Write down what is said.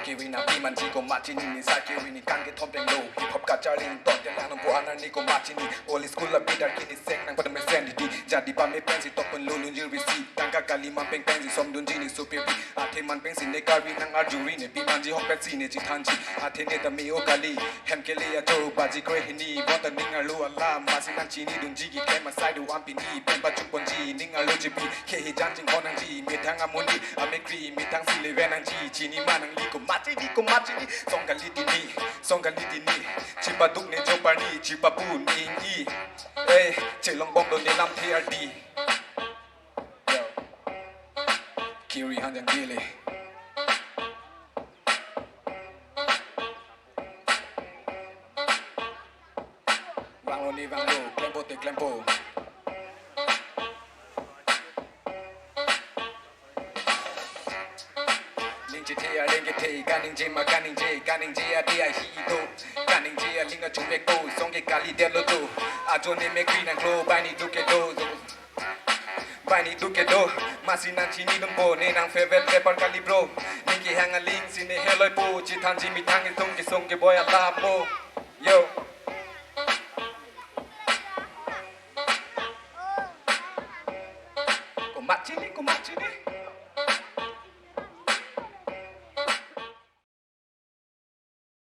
Kiri na piman ji ko machini ni sa Kiri ni kan ke thom teng lo hip hop ka charling ton teng nang bo anar ni ko machini all school la bidar kini sek nang padam sendity jadi pa me pensi topon lo lun jil receive tangka kali man peng pensi som dun ji ni super bi athe man pensi ne Karbi nang arjuri ne piman ji hok pensi ne ji than ji athe ne ta me o kali hem ke le ya to ba ji kre hini bo ta ning lo ala ma sin nang chi ni dun ji ki ke ma sai do wan pi ni pen pa chu pon ji ning lo ji bi ke he jan jing kon nang ji me thang amundi ame kri me thang si le ven nang ji chi ni ma nang li ko machini songalidini chipa duk ne jopani chipa pu ningi eh chelong bom do ne lam TRD yo Kiri Hanjang Dili Vang lo ni vang lo klempo te klempo Ganing je dia hido ganing je linga chumbe ko songe kali delo do ajone me green and glow bani duke do masina chini dum bo ne nang favorite paper kali bro ningi hanga ling sine heloi po chi than ji mi thang songe boy ala mo yo ko machini